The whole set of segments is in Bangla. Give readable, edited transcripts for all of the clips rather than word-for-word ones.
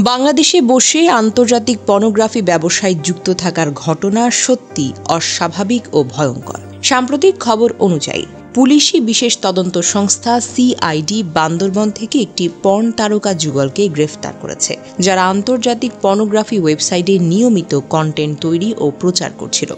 বাংলাদেশে বসে আন্তর্জাতিক পর্নোগ্রাফি ব্যবসায় যুক্ত থাকার ঘটনা সত্যি অস্বাভাবিক ও ভয়ঙ্কর। সাম্প্রতিক খবর অনুযায়ী পুলিশি বিশেষ তদন্ত সংস্থা সিআইডি বান্দরবন থেকে একটি পর্ন তারকা যুগলকে গ্রেফতার করেছে, যারা আন্তর্জাতিক পর্নোগ্রাফি ওয়েবসাইটে নিয়মিত কন্টেন্ট তৈরি ও প্রচার করছিল।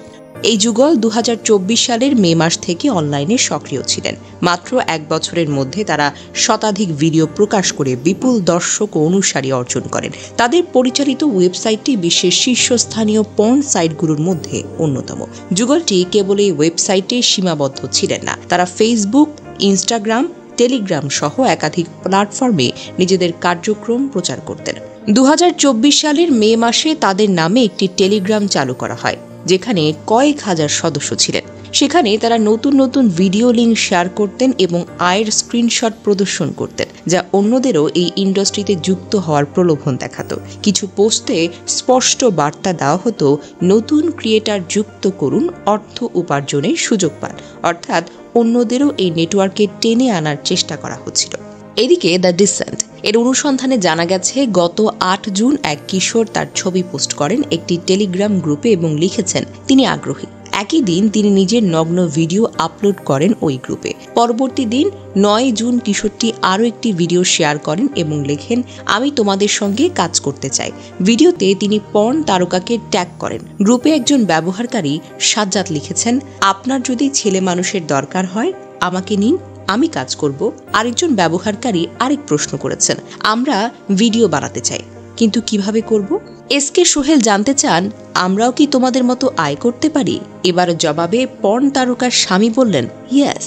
এই যুগল 2024 সালের মে মাস থেকে অনলাইনে সক্রিয় ছিলেন। মাত্র 1 বছরের মধ্যে তারা শতাধিক ভিডিও প্রকাশ করে বিপুল দর্শক ও অনুসারী অর্জন করেন। তাদের পরিচালিত ওয়েবসাইটটি বিশ্বের শীর্ষস্থানীয় পর্ন সাইটগুলোর মধ্যে অন্যতম। যুগলটি কেবল এই ওয়েবসাইটে সীমাবদ্ধ ছিলেন না, তারা ফেসবুক, ইনস্টাগ্রাম, টেলিগ্রাম সহ একাধিক প্ল্যাটফর্মে নিজেদের কার্যক্রম প্রচার করতেন। 2024 সালের মে মাসে তাদের নামে একটি টেলিগ্রাম চালু করা হয়, যেখানে কয়েক হাজার সদস্য ছিলেন। সেখানে তারা নতুন নতুন ভিডিও লিঙ্ক শেয়ার করতেন এবং আয়ের স্ক্রিনশট প্রদর্শন করতেন, যা অন্যদেরও এই ইন্ডাস্ট্রিতে যুক্ত হওয়ার প্রলোভন দেখাতো। কিছু পোস্টে স্পষ্ট বার্তা দেওয়া হতো, নতুন ক্রিয়েটার যুক্ত করুন, অর্থ উপার্জনের সুযোগ পান, অর্থাৎ অন্যদেরও এই নেটওয়ার্কে টেনে আনার চেষ্টা করা হচ্ছিল। এদিকে দ্য ডিসেন্ট এর অনুসন্ধানে জানা গেছে, গত 8 জুন এক কিশোর তার ছবি পোস্ট করেন একটি টেলিগ্রাম গ্রুপে এবং লিখেছেন তিনি আগ্রহী। একই দিন তিনি নিজের নগ্ন ভিডিও আপলোড করেন ওই গ্রুপে। পরবর্তী দিন 9 জুন কিশোরটি আরও একটি ভিডিও শেয়ার করেন এবং লেখেন, আমি তোমাদের সঙ্গে কাজ করতে চাই। ভিডিওতে তিনি পর্ন তারকাকে ট্যাগ করেন। গ্রুপে একজন ব্যবহারকারী সাজ্জাদ লিখেছেন, আপনার যদি ছেলে মানুষের দরকার হয় আমাকে নিন, আমি কাজ করব। আরেকজন ব্যবহারকারী আরেক প্রশ্ন করেছেন, আমরা ভিডিও বানাতে চাই, কিন্তু কিভাবে করব? এসকে সোহেল জানতে চান, আমরাও কি তোমাদের মতো আয় করতে পারি? এবার জবাবে পর্ন তারকার স্বামী বললেন, ইয়েস।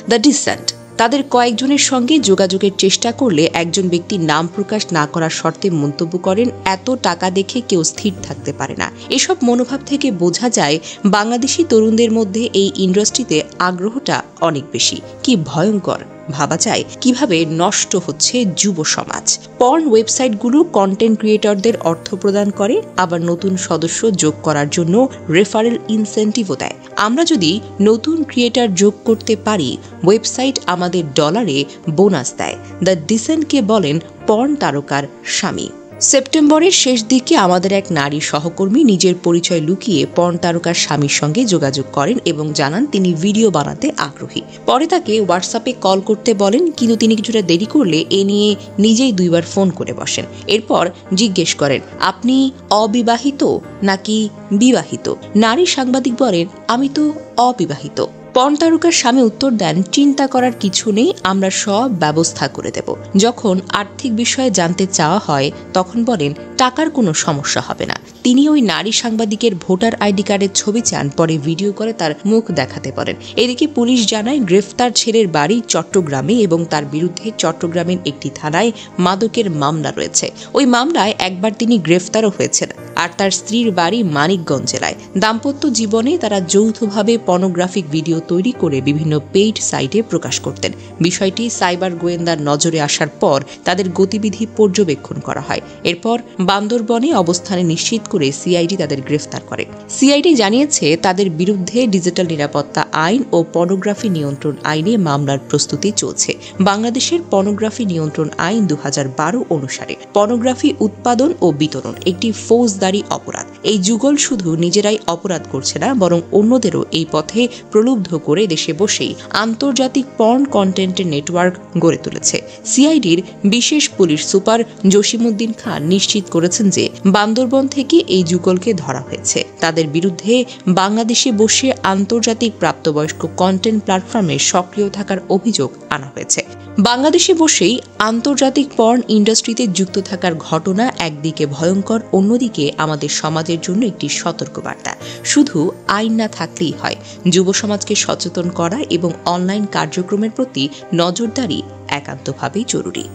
দ্য ডিসেন্ট তাদের কয়েকজনের সঙ্গে যোগাযোগের চেষ্টা করলে একজন ব্যক্তি নাম প্রকাশ না করার শর্তে মন্তব্য করেন, এত টাকা দেখে কেউ স্থির থাকতে পারে না। এসব মনোভাব থেকে বোঝা যায় বাংলাদেশি তরুণদের মধ্যে এই ইন্ডাস্ট্রিতে আগ্রহটা অনেক বেশি। কি ভয়ঙ্কর! ভাবা যায় কিভাবে নষ্ট হচ্ছে যুব সমাজ। পর্ন ওয়েবসাইটগুলো কন্টেন্ট ক্রিয়েটরদের অর্থ প্রদান করে, আবার নতুন সদস্য যোগ করার জন্য রেফারেল ইনসেন্টিভও দেয়। আমরা যদি নতুন ক্রিয়েটর যোগ করতে পারি, ওয়েবসাইট আমাদের ডলারে বোনাস দেয়। দ্য ডিসেন্টকে বলেন পর্ন তারকার স্বামী। সেপ্টেম্বরের শেষ দিকে আমাদের এক নারী সহকর্মী নিজের পরিচয় লুকিয়ে পর্ন তারকার স্বামীর সঙ্গে যোগাযোগ করেন এবং জানান তিনি ভিডিও বানাতে আগ্রহী। পরে তাকে হোয়াটসঅ্যাপে কল করতে বলেন, কিন্তু তিনি কিছুটা দেরি করলে এ নিয়ে নিজেই 2 বার ফোন করে বসেন। এরপর জিজ্ঞেস করেন, আপনি অবিবাহিত নাকি বিবাহিত? নারী সাংবাদিক বলেন, আমি তো অবিবাহিত। পর্ন তারকার স্বামী উত্তর দেন, চিন্তা করার কিছু নেই, আমরা সব ব্যবস্থা করে দেব। যখন আর্থিক বিষয়ে জানতে চাওয়া হয় তখন বলেন, টাকার কোনো সমস্যা হবে না। তিনি ওই নারী সাংবাদিকের ভোটার আইডি কার্ডের ছবি চান, পরে ভিডিও করে তার মুখ দেখাতে পারেন। এদিকে পুলিশ জানায়, গ্রেফতার ছেলের বাড়ি চট্টগ্রামে এবং তার বিরুদ্ধে চট্টগ্রামের একটি থানায় মাদকের মামলা রয়েছে। ওই মামলায় একবার তিনি গ্রেফতারও হয়েছেন। আর তার স্ত্রীর বাড়ি মানিকগঞ্জ জেলায়। দাম্পত্য জীবনে তারা যৌথভাবে পর্নোগ্রাফিক ভিডিও তৈরি করে বিভিন্ন পেইড সাইটে প্রকাশ করতেন। বিষয়টি সাইবার গোয়েন্দার নজরে আসার পর তাদের গতিবিধি পর্যবেক্ষণ করা হয়। এরপর বান্দরবনে অবস্থানে নিশ্চিত করে সিআইডি তাদের গ্রেফতার করে। সিআইডি জানিয়েছে, তাদের বিরুদ্ধে ডিজিটাল নিরাপত্তা আইন ও পর্নোগ্রাফি নিয়ন্ত্রণ আইনে মামলার প্রস্তুতি চলছে। বাংলাদেশের পর্নোগ্রাফি নিয়ন্ত্রণ আইন 2012 অনুসারে পর্নোগ্রাফি উৎপাদন ও বিতরণ একটি ফৌজদারি অপরাধ। এই যুগল শুধু নিজেরাই অপরাধ করছে না, বরং অন্যদেরও এই পথে প্রলুব্ধ করে দেশে বসেই আন্তর্জাতিক পর্ন কন্টেন্টের নেটওয়ার্ক গড়ে তুলেছে। সিআইডির বিশেষ পুলিশ সুপার জসিমউদ্দিন খান নিশ্চিত করেছেন যে বান্দরবন থেকে এই যুগলকে ধরা হয়েছে। তাদের বিরুদ্ধে বাংলাদেশে বসে আন্তর্জাতিক প্রাপ্তবয়স্ক কন্টেন্ট প্ল্যাটফর্মে সক্রিয় থাকার অভিযোগ আনা হয়েছে। বাংলাদেশে বসেই আন্তর্জাতিক পর্ন ইন্ডাস্ট্রিতে যুক্ত থাকার ঘটনা একদিকে ভয়ঙ্কর, অন্যদিকে আমাদের সমাজের জন্য একটি সতর্কবার্তা। শুধু আইন না থাকলেই হয়, যুব সমাজকে সচেতন করা এবং অনলাইন কার্যক্রমের প্রতি নজরদারি একান্তভাবেই জরুরি।